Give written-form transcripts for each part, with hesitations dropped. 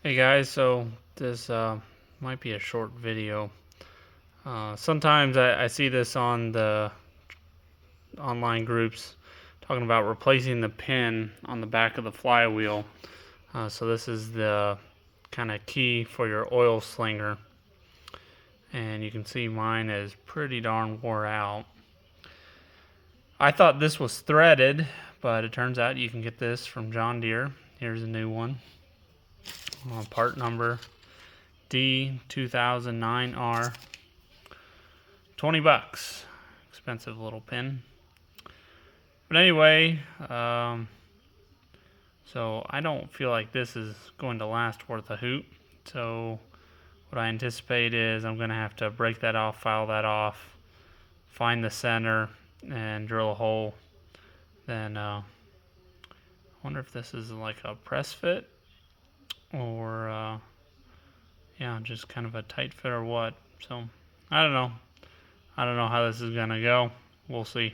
Hey guys, so this might be a short video. Sometimes I see this on the online groups talking about replacing the pin on the back of the flywheel. So this is the kind of key for your oil slinger. And you can see mine is pretty darn wore out. I thought this was threaded, but it turns out you can get this from John Deere. Here's a new one. Part number D2009R. 20 bucks. Expensive little pin. But anyway, so I don't feel like this is going to last worth a hoot. So what I anticipate is I'm going to have to break that off, file that off, find the center, and drill a hole. Then I wonder if this is like a press fit or yeah, just kind of a tight fit or what. So I don't know. I don't know how this is gonna go. We'll see.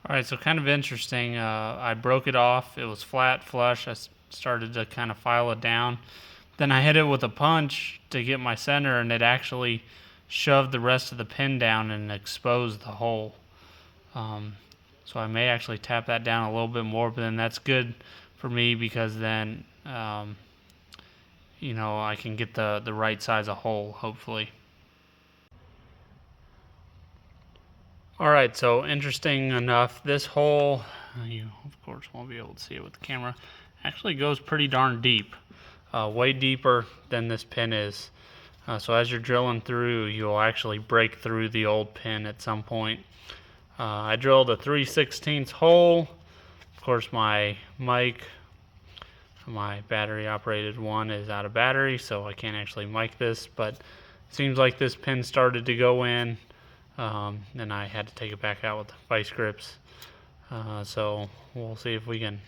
Alright, so kind of interesting. I broke it off. It was flat, flush. I started to kind of file it down. Then I hit it with a punch to get my center, and it actually shoved the rest of the pin down and exposed the hole. So I may actually tap that down a little bit more, but then that's good for me because then you know, I can get the right size of hole, hopefully. Alright, so interesting enough, this hole, you of course won't be able to see it with the camera, actually goes pretty darn deep. Way deeper than this pin is. So as you're drilling through, you'll actually break through the old pin at some point. I drilled a 3/16 hole. Of course, my mic, my battery operated one, is out of battery, so I can't actually mic this, but it seems like this pin started to go in, and I had to take it back out with the vice grips. So we'll see if we can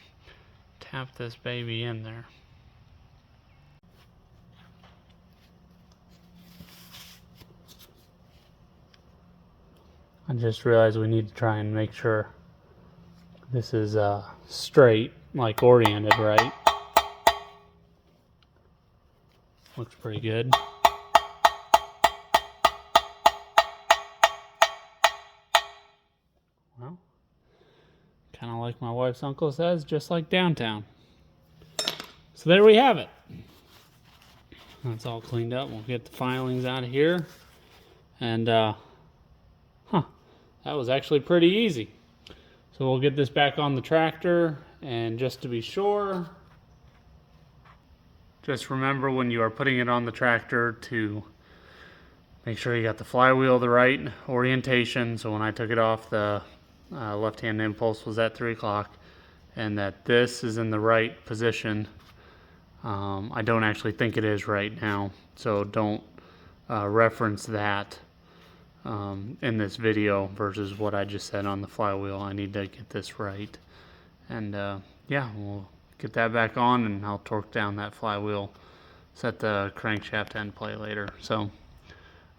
tap this baby in there. I just realized we need to try and make sure this is straight, like oriented, right? Looks pretty good. Well, kind of like my wife's uncle says, just like downtown. So there we have it. That's all cleaned up. We'll get the filings out of here. And, that was actually pretty easy. So we'll get this back on the tractor, and just to be sure, just remember when you are putting it on the tractor to make sure you got the flywheel the right orientation. So when I took it off, the left-hand impulse was at 3 o'clock, and that this is in the right position. I don't actually think it is right now, so don't reference that in this video versus what I just said on the flywheel. I need to get this right. And yeah, we'll get that back on, and I'll torque down that flywheel, set the crankshaft end play later. So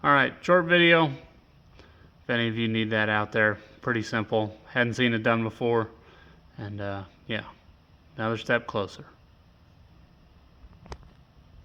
alright, short video. If any of you need that out there, pretty simple. Hadn't seen it done before, and yeah, another step closer.